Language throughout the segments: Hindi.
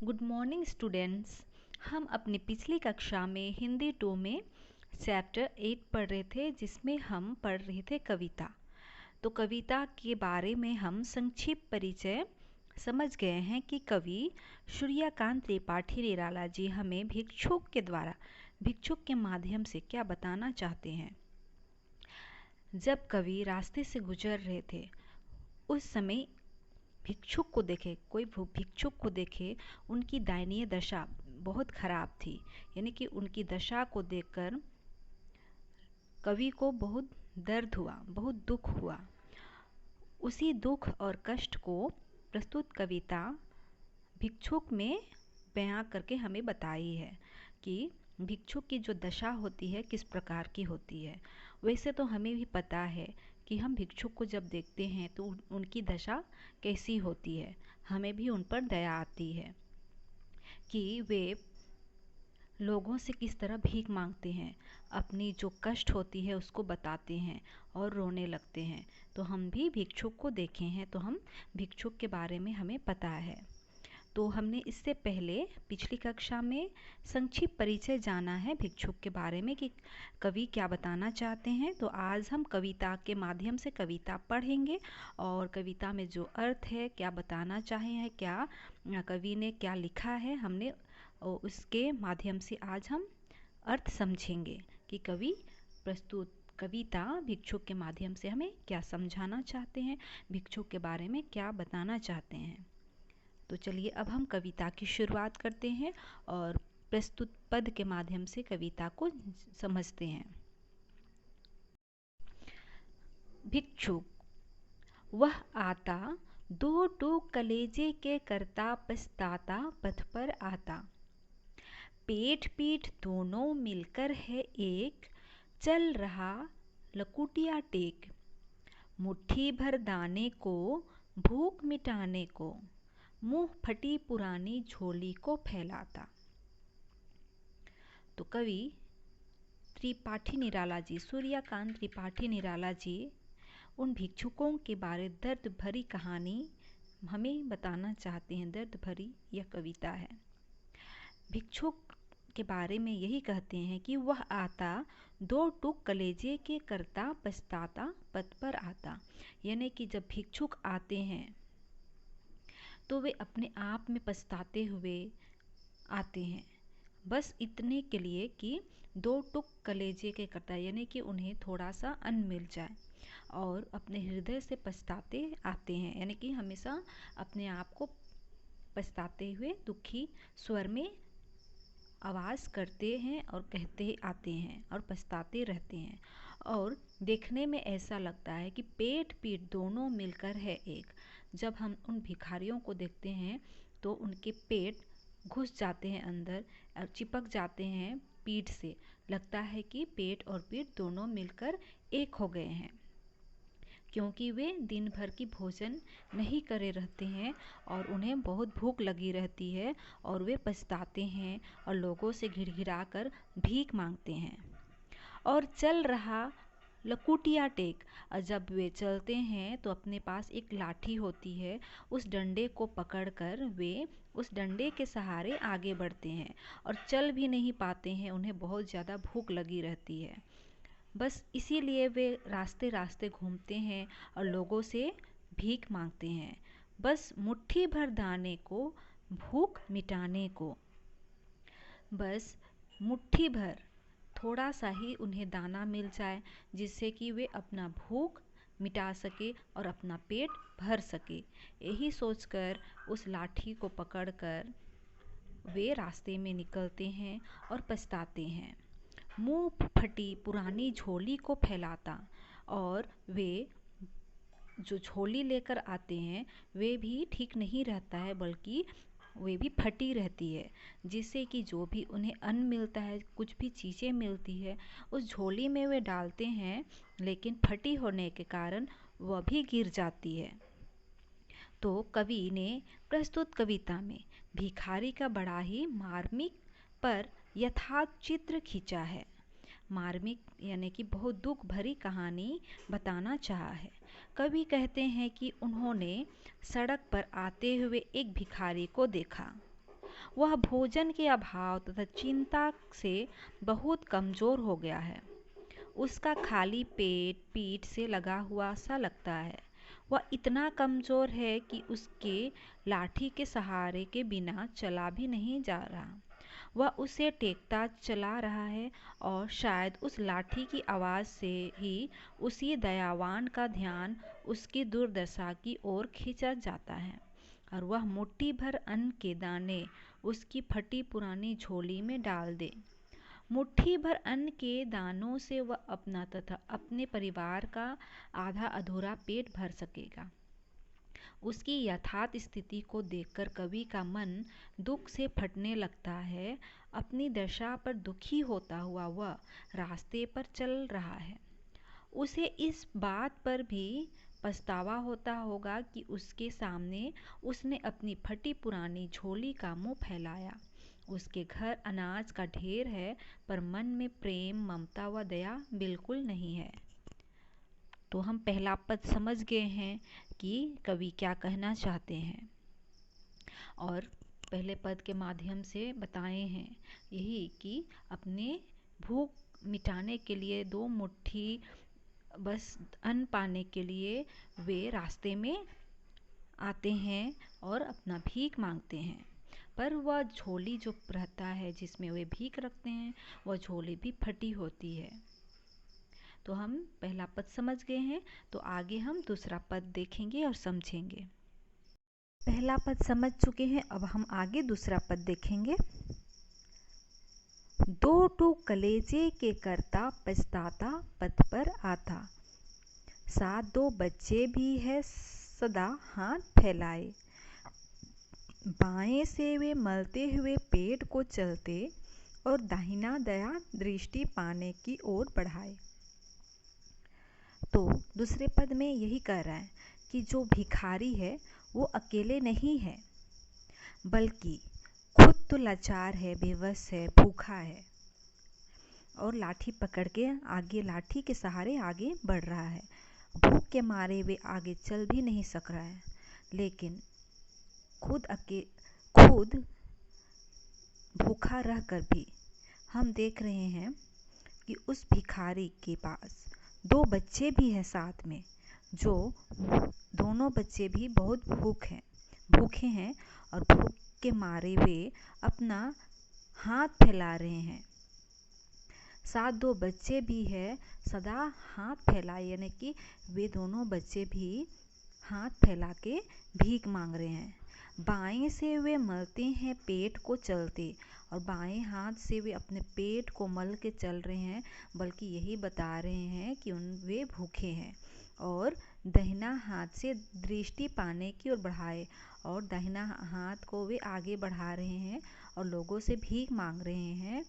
Good morning students. हम अपनी पिछली कक्षा में हिंदी 2 में चैप्टर 8 पढ़ रहे थे, जिसमें हम पढ़ रहे थे कविता। तो कविता के बारे में हम संक्षिप्त परिचय समझ गए हैं कि कवि सूर्यकांत त्रिपाठी निराला जी हमें भिक्षुक के माध्यम से क्या बताना चाहते हैं। जब कवि रास्ते से गुजर रहे थे, उस समय कोई भिक्षुक को देखे, उनकी दयनीय दशा बहुत खराब थी। यानी कि उनकी दशा को देखकर कवि को बहुत दर्द हुआ, बहुत दुख हुआ। उसी दुख और कष्ट को प्रस्तुत कविता भिक्षुक में बयां करके हमें बताई है कि भिक्षुक की जो दशा होती है किस प्रकार की होती है। वैसे तो हमें भी पता है कि हम भिक्षुक को जब देखते हैं तो उनकी दशा कैसी होती है। हमें भी उन पर दया आती है कि वे लोगों से किस तरह भीख मांगते हैं, अपनी जो कष्ट होती है उसको बताते हैं और रोने लगते हैं। तो हम भी भिक्षुक को देखे हैं, तो हम भिक्षुक के बारे में हमें पता है। तो हमने इससे पहले पिछली कक्षा में संक्षिप्त परिचय जाना है भिक्षुक के बारे में कि कवि क्या बताना चाहते हैं। तो आज हम कविता के माध्यम से कविता पढ़ेंगे और कविता में जो अर्थ है, क्या बताना चाहे हैं, क्या कवि ने क्या लिखा है, हमने उसके माध्यम से आज हम अर्थ समझेंगे कि कवि प्रस्तुत कविता भिक्षुक के माध्यम से हमें क्या समझाना चाहते हैं, भिक्षुक के बारे में क्या बताना चाहते हैं। तो चलिए अब हम कविता की शुरुआत करते हैं और प्रस्तुत पद के माध्यम से कविता को समझते हैं। भिक्षुक। वह आता, दो टूक कलेजे के करता, पछताता पथ पर आता। पेट पीठ दोनों मिलकर है एक, चल रहा लकुटिया टेक। मुट्ठी भर दाने को, भूख मिटाने को, मुंह फटी पुरानी झोली को फैलाता। तो कवि त्रिपाठी निराला जी, सूर्यकांत त्रिपाठी निराला जी उन भिक्षुकों के बारे दर्द भरी कहानी हमें बताना चाहते हैं। दर्द भरी यह कविता है। भिक्षुक के बारे में यही कहते हैं कि वह आता, दो टूक कलेजे के करता, पछताता पथ पर आता। यानी कि जब भिक्षुक आते हैं तो वे अपने आप में पछताते हुए आते हैं, बस इतने के लिए कि दो टुक कलेजे के करता, यानी कि उन्हें थोड़ा सा अन्न मिल जाए, और अपने हृदय से पछताते आते हैं। यानी कि हमेशा अपने आप को पछताते हुए दुखी स्वर में आवाज़ करते हैं और कहते आते हैं और पछताते रहते हैं। और देखने में ऐसा लगता है कि पेट पीठ दोनों मिलकर है एक। जब हम उन भिखारियों को देखते हैं तो उनके पेट घुस जाते हैं अंदर और चिपक जाते हैं पीठ से। लगता है कि पेट और पीठ दोनों मिलकर एक हो गए हैं, क्योंकि वे दिन भर की भोजन नहीं करे रहते हैं और उन्हें बहुत भूख लगी रहती है और वे पछताते हैं और लोगों से घिड़घिड़ा कर भीख मांगते हैं। और चल रहा लकुटिया टेक, और जब वे चलते हैं तो अपने पास एक लाठी होती है, उस डंडे को पकड़कर वे उस डंडे के सहारे आगे बढ़ते हैं और चल भी नहीं पाते हैं, उन्हें बहुत ज़्यादा भूख लगी रहती है। बस इसीलिए वे रास्ते रास्ते घूमते हैं और लोगों से भीख मांगते हैं, बस मुट्ठी भर दाने को, भूख मिटाने को। बस मुट्ठी भर, थोड़ा सा ही उन्हें दाना मिल जाए जिससे कि वे अपना भूख मिटा सके और अपना पेट भर सके। यही सोचकर उस लाठी को पकड़कर वे रास्ते में निकलते हैं और पछताते हैं। मुंह फटी पुरानी झोली को फैलाता, और वे जो झोली लेकर आते हैं वे भी ठीक नहीं रहता है, बल्कि वे भी फटी रहती है, जिससे कि जो भी उन्हें अन्न मिलता है, कुछ भी चीज़ें मिलती है, उस झोली में वे डालते हैं, लेकिन फटी होने के कारण वह भी गिर जाती है। तो कवि ने प्रस्तुत कविता में भिखारी का बड़ा ही मार्मिक पर यथार्थ चित्र खींचा है। मार्मिक यानी कि बहुत दुख भरी कहानी बताना चाहा है। कवि कहते हैं कि उन्होंने सड़क पर आते हुए एक भिखारी को देखा। वह भोजन के अभाव तथा चिंता से बहुत कमज़ोर हो गया है। उसका खाली पेट पीठ से लगा हुआ सा लगता है। वह इतना कमज़ोर है कि उसके लाठी के सहारे के बिना चला भी नहीं जा रहा। वह उसे टेकता चला रहा है और शायद उस लाठी की आवाज़ से ही उसी दयावान का ध्यान उसकी दुर्दशा की ओर खींचा जाता है और वह मुट्ठी भर अन्न के दाने उसकी फटी पुरानी झोली में डाल दे। मुट्ठी भर अन्न के दानों से वह अपना तथा अपने परिवार का आधा अधूरा पेट भर सकेगा। उसकी यथार्थ स्थिति को देखकर कवि का मन दुख से फटने लगता है। अपनी दशा पर दुखी होता हुआ वह रास्ते पर चल रहा है। उसे इस बात पर भी पछतावा होता होगा कि उसके सामने उसने अपनी फटी पुरानी झोली का मुंह फैलाया। उसके घर अनाज का ढेर है, पर मन में प्रेम, ममता व दया बिल्कुल नहीं है। तो हम पहला पद समझ गए हैं कि कवि क्या कहना चाहते हैं और पहले पद के माध्यम से बताए हैं यही कि अपने भूख मिटाने के लिए 2 मुट्ठी बस अन्न पाने के लिए वे रास्ते में आते हैं और अपना भीख मांगते हैं। पर वह झोली जो रहता है जिसमें वे भीख रखते हैं, वह झोली भी फटी होती है। तो हम पहला पद समझ गए हैं, तो आगे हम दूसरा पद देखेंगे और समझेंगे। पहला पद समझ चुके हैं, अब हम आगे दूसरा पद देखेंगे। 2 टूक कलेजे के करता पछताता पथ पर आता, साथ 2 बच्चे भी है सदा हाथ फैलाए, बाएं से वे मलते हुए पेट को चलते और दाहिना दया दृष्टि पाने की ओर बढ़ाए। तो दूसरे पद में यही कह रहा है कि जो भिखारी है वो अकेले नहीं है, बल्कि खुद तो लाचार है, बेबस है, भूखा है और लाठी पकड़ के आगे, लाठी के सहारे आगे बढ़ रहा है। भूख के मारे वे आगे चल भी नहीं सक रहा है, लेकिन खुद भूखा रहकर भी हम देख रहे हैं कि उस भिखारी के पास 2 बच्चे भी हैं साथ में, जो दोनों बच्चे भी बहुत भूखे हैं और भूख के मारे वे अपना हाथ फैला रहे हैं। साथ 2 बच्चे भी है सदा हाथ फैलाए, यानी कि वे दोनों बच्चे भी हाथ फैला के भीख मांग रहे हैं। बाएं से वे मलते हैं पेट को चलते, और बाएं हाथ से वे अपने पेट को मल के चल रहे हैं, बल्कि यही बता रहे हैं कि वे भूखे हैं। और दाहिना हाथ से दृष्टि पाने की ओर बढ़ाए, और दाहिना हाथ को वे आगे बढ़ा रहे हैं और लोगों से भीख मांग रहे हैं,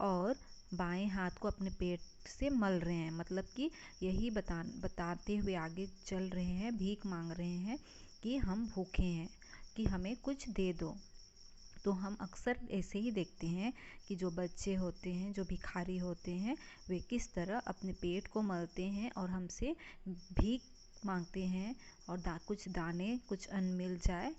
और बाएं हाथ को अपने पेट से मल रहे हैं। मतलब कि यही बताते हुए आगे चल रहे हैं, भीख मांग रहे हैं कि हम भूखे हैं, कि हमें कुछ दे दो। तो हम अक्सर ऐसे ही देखते हैं कि जो बच्चे होते हैं, जो भिखारी होते हैं, वे किस तरह अपने पेट को मलते हैं और हमसे भीख मांगते हैं, और कुछ दाने, कुछ अन्न मिल जाए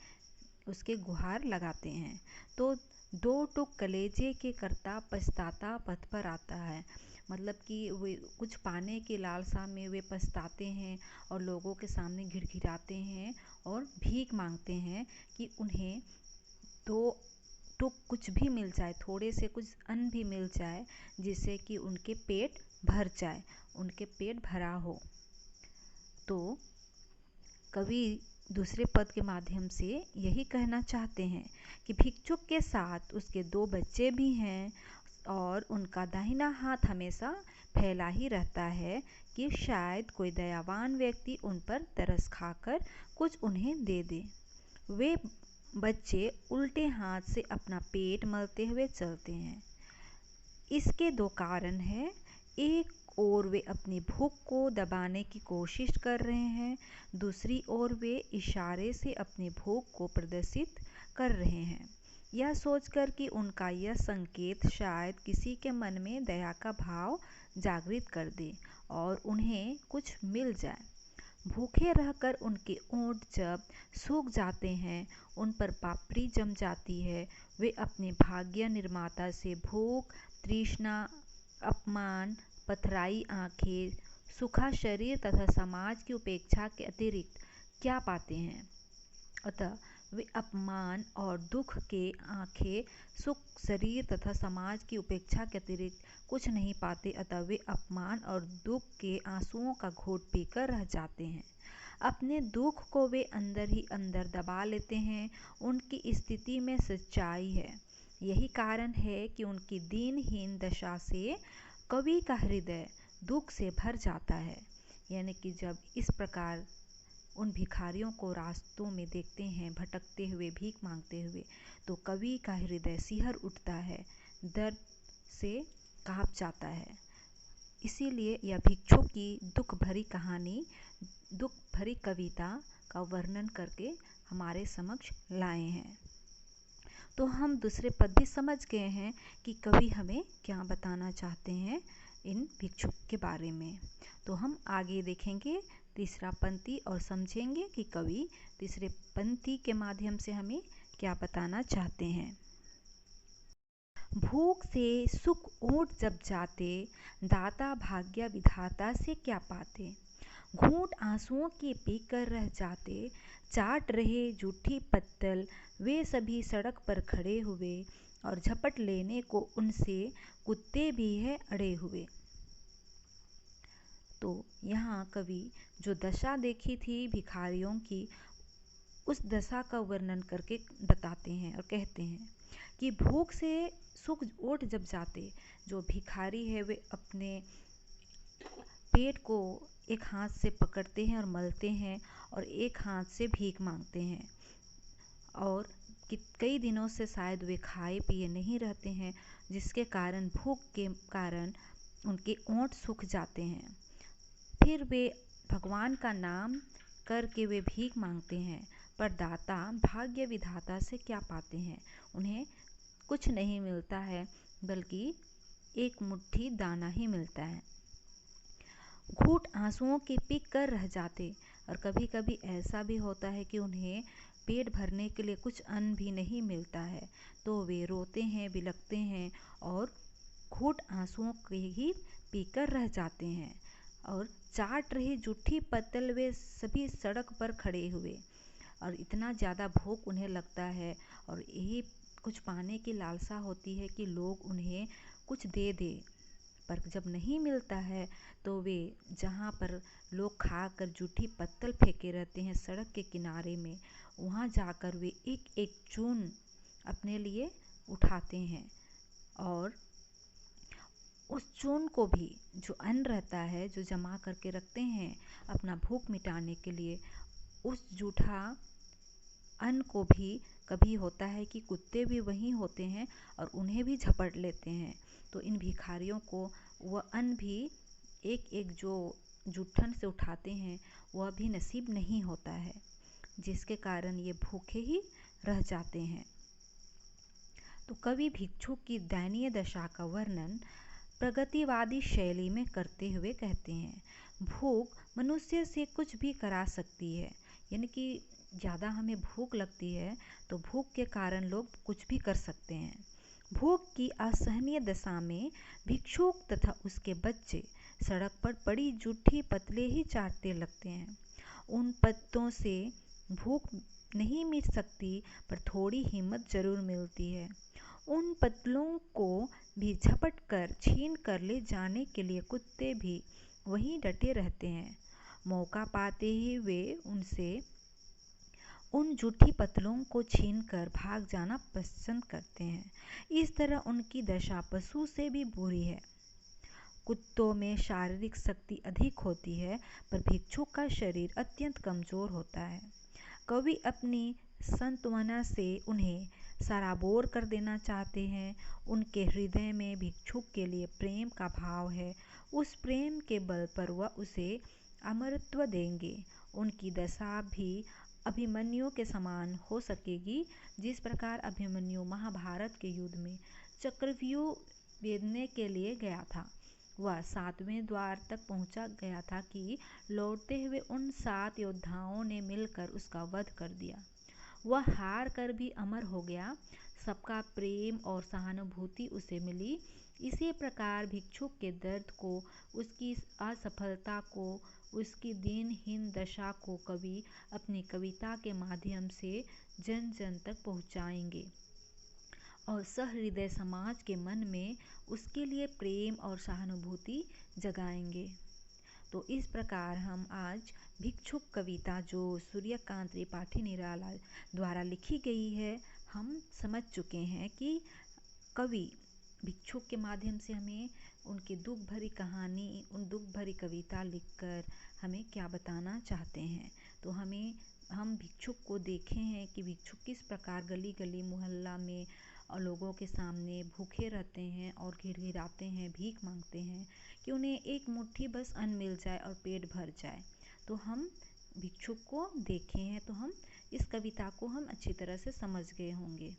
उसके गुहार लगाते हैं। तो 2 टूक कलेजे के करता पछताता पथ पर आता है। मतलब कि वे कुछ पाने की लालसा में वे पछताते हैं और लोगों के सामने गिड़गिड़ाते हैं और भीख मांगते हैं कि उन्हें 2 टुक कुछ भी मिल जाए, थोड़े से कुछ अन्न भी मिल जाए, जिससे कि उनके पेट भर जाए, उनके पेट भरा हो। तो कवि दूसरे पद के माध्यम से यही कहना चाहते हैं कि भिक्षुक के साथ उसके 2 बच्चे भी हैं और उनका दाहिना हाथ हमेशा फैला ही रहता है कि शायद कोई दयावान व्यक्ति उन पर तरस खाकर कुछ उन्हें दे दे। वे बच्चे उल्टे हाथ से अपना पेट मलते हुए चलते हैं। इसके 2 कारण हैं। एक और वे अपनी भूख को दबाने की कोशिश कर रहे हैं, दूसरी ओर वे इशारे से अपनी भूख को प्रदर्शित कर रहे हैं, यह सोचकर कि उनका यह संकेत शायद किसी के मन में दया का भाव जागृत कर दे और उन्हें कुछ मिल जाए। भूखे रहकर उनके ओंठ जब सूख जाते हैं, उन पर पापड़ी जम जाती है, वे अपने भाग्य निर्माता से भूख, तृष्णा, अपमान, पथराई आंखें, सूखा शरीर तथा समाज की उपेक्षा के अतिरिक्त क्या पाते हैं? अतः वे अपमान और दुख के आंखें, सुख, शरीर तथा समाज की उपेक्षा के अतिरिक्त कुछ नहीं पाते। अतः वे अपमान और दुख के आंसुओं का घोट पीकर रह जाते हैं। अपने दुख को वे अंदर ही अंदर दबा लेते हैं। उनकी स्थिति में सच्चाई है। यही कारण है कि उनकी दीनहीन दशा से कवि का हृदय दुख से भर जाता है। यानी कि जब इस प्रकार उन भिखारियों को रास्तों में देखते हैं भटकते हुए, भीख मांगते हुए, तो कवि का हृदय सिहर उठता है, दर्द से कांप जाता है। इसीलिए यह भिक्षु की दुख भरी कहानी, दुख भरी कविता का वर्णन करके हमारे समक्ष लाए हैं। तो हम दूसरे पद भी समझ गए हैं कि कवि हमें क्या बताना चाहते हैं इन भिक्षुक के बारे में। तो हम आगे देखेंगे तीसरा पंक्ति और समझेंगे कि कवि तीसरे पंक्ति के माध्यम से हमें क्या बताना चाहते हैं। भूख से सुख ओंठ जब जाते, दाता भाग्य विधाता से क्या पाते। घूंट आंसुओं के पीकर रह जाते, चाट रहे जूठी पत्तल वे सभी सड़क पर खड़े हुए, और झपट लेने को उनसे कुत्ते भी है अड़े हुए। तो यहाँ कवि जो दशा देखी थी भिखारियों की, उस दशा का वर्णन करके बताते हैं और कहते हैं कि भूख से सुख ओट जब जाते, जो भिखारी है वे अपने पेट को एक हाथ से पकड़ते हैं और मलते हैं, और एक हाथ से भीख मांगते हैं, और कई दिनों से शायद वे खाए पिए नहीं रहते हैं, जिसके कारण भूख के कारण उनके ओंठ सूख जाते हैं। फिर वे भगवान का नाम करके वे भीख मांगते हैं, पर दाता भाग्य विधाता से क्या पाते हैं? उन्हें कुछ नहीं मिलता है, बल्कि एक मुट्ठी दाना ही मिलता है। घूंट आंसुओं के पी कर रह जाते, और कभी कभी ऐसा भी होता है कि उन्हें पेट भरने के लिए कुछ अन्न भी नहीं मिलता है, तो वे रोते हैं, बिलखते हैं और घूंट आंसुओं के ही पीकर रह जाते हैं। और चाट रही जूठी पत्तल वे सभी सड़क पर खड़े हुए, और इतना ज़्यादा भूख उन्हें लगता है, और यही कुछ पाने की लालसा होती है कि लोग उन्हें कुछ दे दे, पर जब नहीं मिलता है तो वे जहाँ पर लोग खाकर जूठी पत्तल फेंके रहते हैं सड़क के किनारे में, वहाँ जाकर वे एक एक चून अपने लिए उठाते हैं, और उस चून को भी, जो अन्न रहता है जो जमा करके रखते हैं अपना भूख मिटाने के लिए, उस जूठा अन्न को भी कभी होता है कि कुत्ते भी वहीं होते हैं और उन्हें भी झपट लेते हैं। तो इन भिखारियों को वह अन्न भी एक एक जो जूठन से उठाते हैं वह भी नसीब नहीं होता है, जिसके कारण ये भूखे ही रह जाते हैं। तो कवि भिक्षु की दयनीय दशा का वर्णन प्रगतिवादी शैली में करते हुए कहते हैं, भूख मनुष्य से कुछ भी करा सकती है। यानी कि ज़्यादा हमें भूख लगती है तो भूख के कारण लोग कुछ भी कर सकते हैं। भूख की असहनीय दशा में भिक्षुक तथा उसके बच्चे सड़क पर पड़ी जूठी पत्तलें ही चाटते लगते हैं। उन पत्तों से भूख नहीं मिट सकती, पर थोड़ी हिम्मत जरूर मिलती है। उन पत्तलों को भी झपट कर छीन कर ले जाने के लिए कुत्ते भी वहीं डटे रहते हैं। मौका पाते ही वे उन जूठी पत्तलों को छीनकर भाग जाना पसंद करते हैं। इस तरह उनकी दशा पशु से भी बुरी है। कुत्तों में शारीरिक शक्ति अधिक होती है, पर भिक्षुक का शरीर अत्यंत कमजोर होता है। कवि अपनी सांत्वना से उन्हें सराबोर कर देना चाहते हैं। उनके हृदय में भिक्षुक के लिए प्रेम का भाव है। उस प्रेम के बल पर वह उसे अमरत्व देंगे। उनकी दशा भी अभिमन्यु के समान हो सकेगी। जिस प्रकार अभिमन्यु महाभारत के युद्ध में चक्रव्यूह भेदने के लिए गया था, वह 7वें द्वार तक पहुंचा गया था कि लौटते हुए उन 7 योद्धाओं ने मिलकर उसका वध कर दिया। वह हार कर भी अमर हो गया। सबका प्रेम और सहानुभूति उसे मिली। इसी प्रकार भिक्षुक के दर्द को, उसकी असफलता को, उसकी दीनहीन दशा को कवि अपनी कविता के माध्यम से जन जन तक पहुँचाएंगे और सहृदय समाज के मन में उसके लिए प्रेम और सहानुभूति जगाएंगे। तो इस प्रकार हम आज भिक्षुक कविता जो सूर्यकांत त्रिपाठी निराला द्वारा लिखी गई है, हम समझ चुके हैं कि कवि भिक्षुक के माध्यम से हमें उनकी दुख भरी कहानी, उन दुख भरी कविता लिखकर हमें क्या बताना चाहते हैं। तो हम भिक्षुक को देखे हैं कि भिक्षुक किस प्रकार गली गली मोहल्ला में और लोगों के सामने भूखे रहते हैं और गिड़गिड़ाते हैं, भीख मांगते हैं कि उन्हें एक मुट्ठी बस अन्न मिल जाए और पेट भर जाए। तो हम भिक्षुक को देखे हैं, तो हम इस कविता को हम अच्छी तरह से समझ गए होंगे।